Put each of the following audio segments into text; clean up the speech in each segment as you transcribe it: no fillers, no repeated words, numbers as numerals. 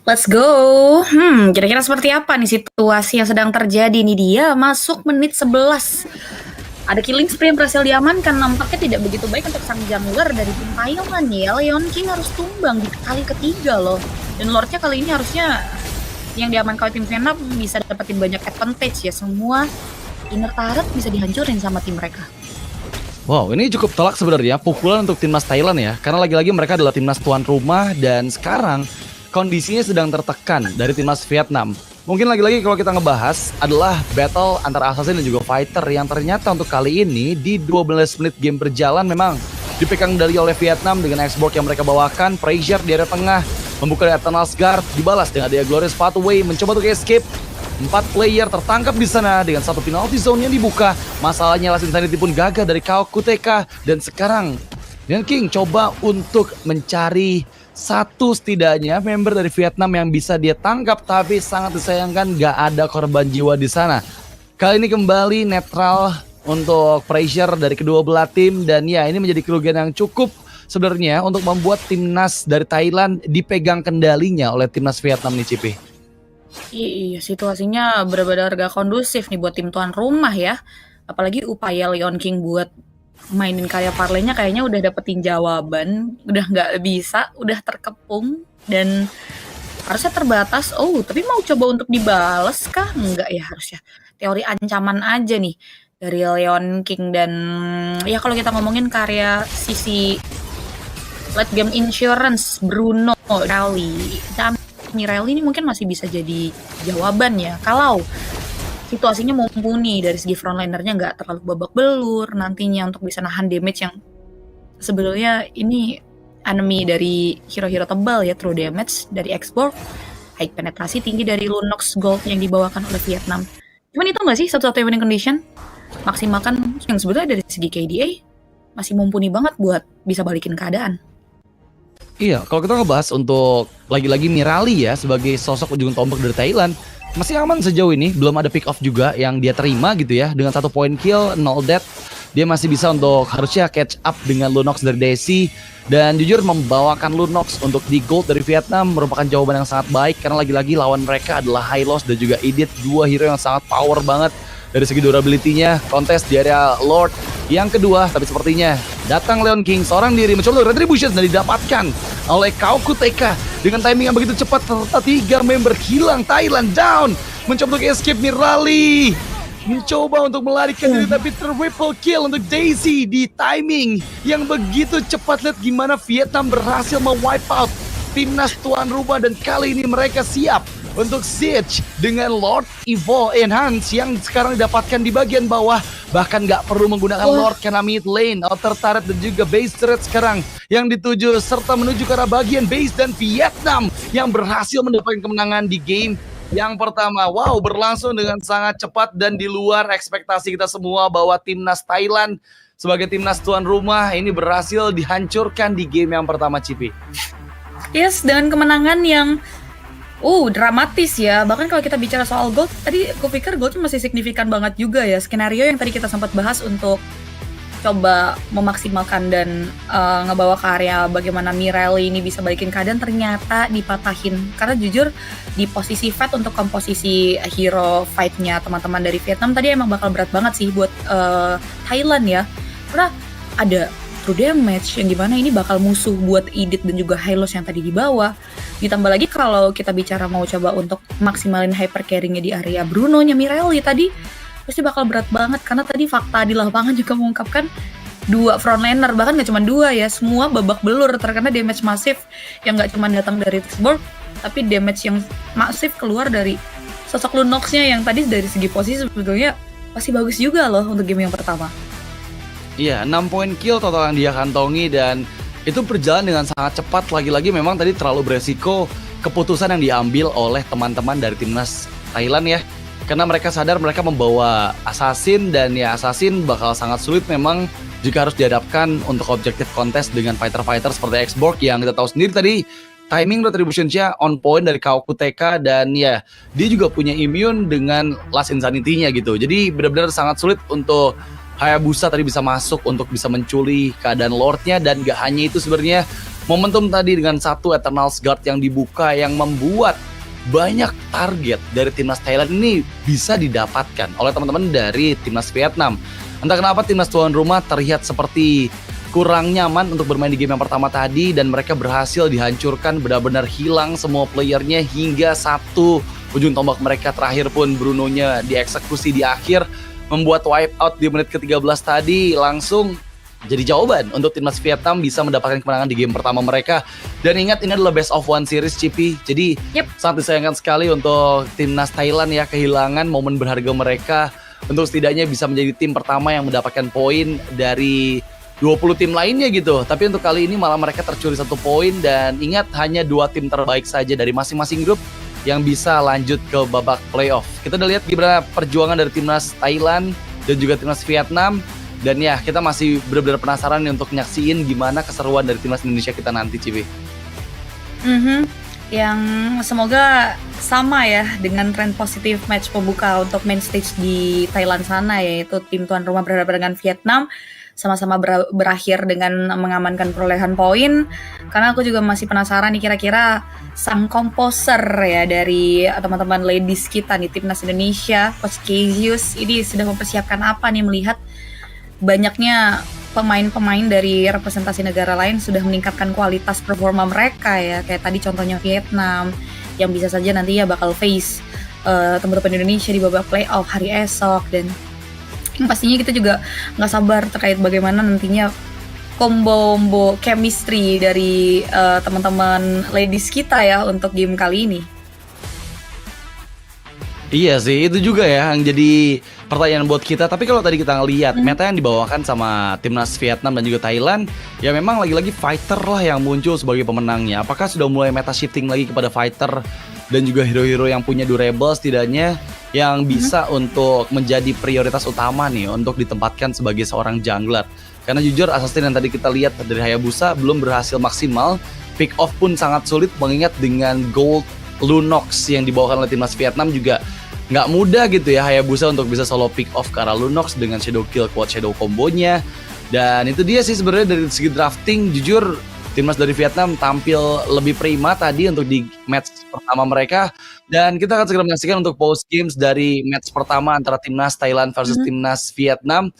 Let's go. Kira-kira seperti apa nih situasi yang sedang terjadi nih? Dia masuk menit 11. Ada killing spree yang berhasil diamankan. Nampaknya tidak begitu baik untuk sang jungler dari tim Thailand ya. Leon King harus tumbang di kali ketiga loh. Dan Lordnya kali ini harusnya yang diamankan oleh tim Vietnam bisa dapetin banyak advantage ya. Semua inner turret bisa dihancurin sama tim mereka. Wow, ini cukup telak sebenarnya pukulan untuk timnas Thailand ya. Karena lagi-lagi mereka adalah timnas tuan rumah dan sekarang kondisinya sedang tertekan dari timnas Vietnam. Mungkin lagi-lagi kalau kita ngebahas adalah battle antara assassin dan juga fighter yang ternyata untuk kali ini di 12 menit game berjalan memang dipegang kendali oleh Vietnam dengan X-Borg yang mereka bawakan. Pressure di area tengah membuka Eternal Guard, dibalas dengan dia Glorious Pathway mencoba untuk escape. 4 player tertangkap di sana dengan satu penalty zone yang dibuka. Masalahnya Last Insanity pun gagal dari KOKUTK dan sekarang Leon King coba untuk mencari satu setidaknya member dari Vietnam yang bisa dia tangkap, tapi sangat disayangkan gak ada korban jiwa di sana. Kali ini kembali netral untuk pressure dari kedua belah tim dan ya ini menjadi kerugian yang cukup sebenarnya untuk membuat timnas dari Thailand dipegang kendalinya oleh timnas Vietnam nih Cipi. Iya, situasinya benar-benar gak kondusif nih buat tim tuan rumah ya. Apalagi upaya Leon King buat mainin karya parlaynya kayaknya udah dapetin jawaban, udah nggak bisa, udah terkepung dan harusnya terbatas. Oh, tapi mau coba untuk dibales kah? Enggak ya harusnya. Teori ancaman aja nih dari Leon King dan ya kalau kita ngomongin karya sisi late game insurance Bruno Rally dan Rally ini mungkin masih bisa jadi jawaban ya kalau situasinya mumpuni dari segi frontlinernya nggak terlalu babak belur nantinya untuk bisa nahan damage yang sebenarnya ini enemy dari hero-hero tebal ya, true damage dari X-Borg, high penetrasi tinggi dari Lunox Gold yang dibawakan oleh Vietnam. Cuman itu nggak sih satu-satunya winning condition? Maksimalkan yang sebenarnya dari segi KDA masih mumpuni banget buat bisa balikin keadaan. Iya, kalau kita ngebahas untuk lagi-lagi Mirali ya sebagai sosok ujung tombak dari Thailand, masih aman sejauh ini, belum ada pick off juga yang dia terima gitu ya. Dengan 1 point kill, 0 death, dia masih bisa untuk harusnya catch up dengan Lunox dari Desi. Dan jujur membawakan Lunox untuk di gold dari Vietnam merupakan jawaban yang sangat baik. Karena lagi-lagi lawan mereka adalah Hylos dan juga Edith, dua hero yang sangat power banget. Dari segi durability-nya, kontes di area Lord yang kedua, tapi sepertinya datang Leon King seorang diri mencoba retribution dan didapatkan oleh KOKUTK dengan timing yang begitu cepat serta 3 member hilang. Thailand down, mencoba untuk escape Mirali, mencoba untuk melarikan diri tapi triple kill untuk Daisy di timing yang begitu cepat. Lihat gimana Vietnam berhasil mewipe out timnas tuan rumah dan kali ini mereka siap untuk siege dengan Lord Evo Enhance yang sekarang didapatkan di bagian bawah. Bahkan nggak perlu menggunakan Lord karena mid lane, outer turret dan juga base turret sekarang yang dituju serta menuju ke arah bagian base dan Vietnam yang berhasil mendapatkan kemenangan di game yang pertama. Wow, berlangsung dengan sangat cepat dan di luar ekspektasi kita semua bahwa timnas Thailand sebagai timnas tuan rumah ini berhasil dihancurkan di game yang pertama, Cipi. Yes, dengan kemenangan yang dramatis ya. Bahkan kalau kita bicara soal gold, tadi aku pikir goldnya masih signifikan banget juga ya. Skenario yang tadi kita sempat bahas untuk coba memaksimalkan dan ngebawa ke area bagaimana Mirali ini bisa balikin keadaan ternyata dipatahin. Karena jujur di posisi fight untuk komposisi hero fight-nya teman-teman dari Vietnam tadi emang bakal berat banget sih buat Thailand ya. Karena ada true damage yang dimana ini bakal musuh buat Edith dan juga Hylos yang tadi di bawah. Ditambah lagi kalau kita bicara mau coba untuk maksimalin hyper carry-nya di area Bruno-nya Mirali tadi pasti bakal berat banget karena tadi fakta di lapangan juga mengungkapkan 2 frontliner, bahkan gak cuma 2 ya, semua babak belur terkena damage masif yang gak cuma datang dari X-Borg tapi damage yang masif keluar dari sosok Lunox-nya yang tadi dari segi posisi sebetulnya pasti bagus juga loh untuk game yang pertama. Iya, 6 point kill total yang dia kantongi dan itu berjalan dengan sangat cepat. Lagi-lagi memang tadi terlalu beresiko keputusan yang diambil oleh teman-teman dari timnas Thailand ya. Karena mereka sadar mereka membawa assassin dan ya assassin bakal sangat sulit memang jika harus dihadapkan untuk objektif kontes dengan fighter-fighter seperti X-Borg yang kita tahu sendiri tadi timing retribution-nya on point dari KOKUTK dan ya dia juga punya immune dengan Last Insanity-nya gitu. Jadi benar-benar sangat sulit untuk Hayabusa tadi bisa masuk untuk bisa mencuri keadaan Lordnya dan gak hanya itu sebenarnya momentum tadi dengan satu Eternals Guard yang dibuka yang membuat banyak target dari timnas Thailand ini bisa didapatkan oleh teman-teman dari timnas Vietnam. Entah kenapa timnas tuan rumah terlihat seperti kurang nyaman untuk bermain di game yang pertama tadi, dan mereka berhasil dihancurkan, benar-benar hilang semua playernya hingga satu ujung tombak mereka terakhir pun Bruno-nya dieksekusi di akhir, membuat wipe out di menit ke-13 tadi langsung jadi jawaban untuk timnas Vietnam bisa mendapatkan kemenangan di game pertama mereka. Dan ingat, ini adalah best of one series, Cipi. Jadi sangat disayangkan sekali untuk timnas Thailand ya, kehilangan momen berharga mereka untuk setidaknya bisa menjadi tim pertama yang mendapatkan poin dari 20 tim lainnya gitu. Tapi untuk kali ini malah mereka tercuri 1 poin, dan ingat, hanya 2 tim terbaik saja dari masing-masing grup yang bisa lanjut ke babak playoff. Kita udah lihat gimana perjuangan dari timnas Thailand dan juga timnas Vietnam. Dan ya, kita masih benar-benar penasaran nih untuk nyaksiin gimana keseruan dari timnas Indonesia kita nanti, Cibi. Yang semoga sama ya dengan tren positif match pembuka untuk main stage di Thailand sana, yaitu tim tuan rumah berhadapan dengan Vietnam, sama-sama berakhir dengan mengamankan perolehan poin. Karena aku juga masih penasaran nih, kira-kira sang komposer ya dari teman-teman ladies kita nih timnas Indonesia, Coach Kezius, ini sudah mempersiapkan apa nih, melihat banyaknya pemain-pemain dari representasi negara lain sudah meningkatkan kualitas performa mereka ya. Kayak tadi contohnya Vietnam yang bisa saja nanti ya bakal face teman-teman Indonesia di babak playoff hari esok. Dan pastinya kita juga nggak sabar terkait bagaimana nantinya combo chemistry dari teman-teman ladies kita ya untuk game kali ini. Iya sih, itu juga ya yang jadi pertanyaan buat kita. Tapi kalau tadi kita ngelihat meta yang dibawakan sama timnas Vietnam dan juga Thailand, ya memang lagi-lagi fighter lah yang muncul sebagai pemenangnya. Apakah sudah mulai meta shifting lagi kepada fighter dan juga hero-hero yang punya durable setidaknya yang bisa untuk menjadi prioritas utama nih untuk ditempatkan sebagai seorang jungler? Karena jujur Assassin yang tadi kita lihat dari Hayabusa belum berhasil maksimal, pick off pun sangat sulit, mengingat dengan gold Lunox yang dibawakan oleh timnas Vietnam juga nggak mudah gitu ya Hayabusa untuk bisa solo pick off ke arah Lunox dengan shadow kill quad shadow kombonya. Dan itu dia sih sebenarnya dari segi drafting, jujur timnas dari Vietnam tampil lebih prima tadi untuk di match pertama mereka. Dan kita akan segera menyaksikan untuk post games dari match pertama antara timnas Thailand versus timnas Vietnam.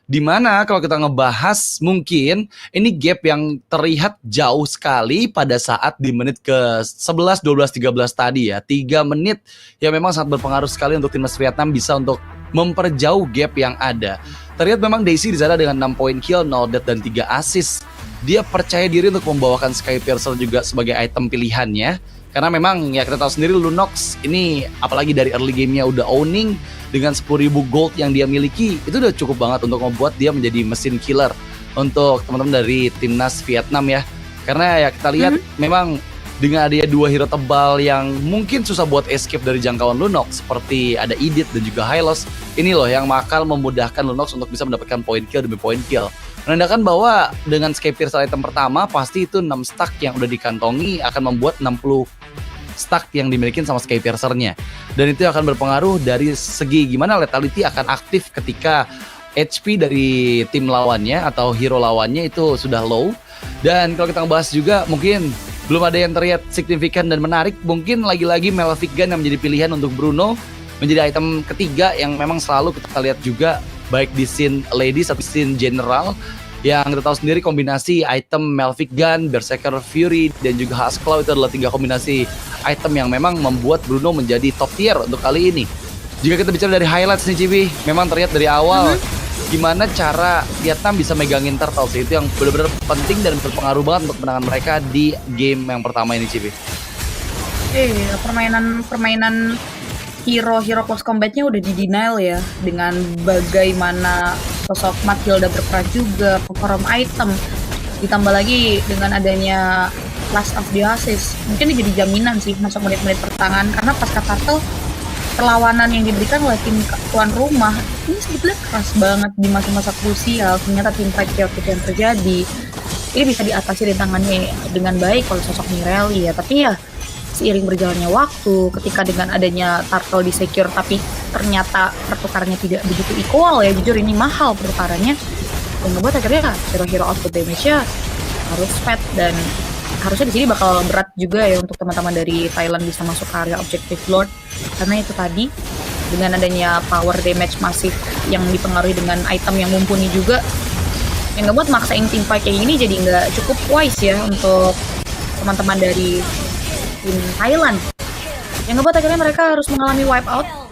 Dimana kalau kita ngebahas mungkin ini gap yang terlihat jauh sekali pada saat di menit ke 11, 12, 13 tadi ya. 3 menit yang memang sangat berpengaruh sekali untuk timnas Vietnam bisa untuk memperjauh gap yang ada. Terlihat memang Daisy di sana dengan 6 poin kill, 0 death dan 3 assist. Dia percaya diri untuk membawakan Sky Piercer juga sebagai item pilihannya. Karena memang ya kita tahu sendiri Lunox ini apalagi dari early game-nya udah owning dengan 10.000 gold yang dia miliki, itu udah cukup banget untuk membuat dia menjadi mesin killer untuk teman-teman dari timnas Vietnam ya. Karena ya kita lihat memang dengan adanya 2 hero tebal yang mungkin susah buat escape dari jangkauan Lunox seperti ada Edith dan juga Hylos, ini loh yang bakal memudahkan Lunox untuk bisa mendapatkan point kill demi point kill. Menandakan bahwa dengan Sky Piercer item pertama pasti itu 6 stack yang udah dikantongi akan membuat 60 stack yang dimiliki sama Sky Piercer-nya. Dan itu akan berpengaruh dari segi gimana lethality akan aktif ketika HP dari tim lawannya atau hero lawannya itu sudah low. Dan kalau kita ngebahas juga mungkin belum ada yang terlihat signifikan dan menarik, mungkin lagi-lagi Malefic Gun yang menjadi pilihan untuk Bruno menjadi item ketiga yang memang selalu kita lihat juga baik di scene ladies atau scene general. Yang kita tahu sendiri kombinasi item Malefic Gun, Berserker Fury, dan juga Huskclaw itu adalah 3 kombinasi item yang memang membuat Bruno menjadi top tier untuk kali ini. Jika kita bicara dari highlights nih Cibi, memang terlihat dari awal gimana cara Vietnam bisa megangin Turtles, itu yang benar-benar penting dan berpengaruh banget untuk kemenangan mereka di game yang pertama ini Cibi. Permainan hero close combatnya udah di denial ya, dengan bagaimana sosok Matilda berperan juga, perform item, ditambah lagi dengan adanya Last of the Oasis, mungkin ini jadi jaminan sih masuk menit-menit pertengahan. Karena pasca Turtle, perlawanan yang diberikan oleh tim tuan rumah ini sebetulnya keras banget di masa-masa krusial. Ternyata tim fight chaotic yang terjadi ini bisa diatasi rintangannya dengan baik oleh sosok Mireli ya. Tapi ya seiring berjalannya waktu, ketika dengan adanya Turtle di secure tapi ternyata pertukarannya tidak begitu equal ya, jujur ini mahal pertukarannya, dan membuat akhirnya hero-hero output damage-nya harus fat. Dan harusnya di sini bakal berat juga ya untuk teman-teman dari Thailand bisa masuk ke area Objective Lord, karena itu tadi dengan adanya power damage masif yang dipengaruhi dengan item yang mumpuni juga, yang ngebuat maksain team fight kayak gini jadi nggak cukup wise ya untuk teman-teman dari tim Thailand. Yang ngebuat akhirnya mereka harus mengalami wipe out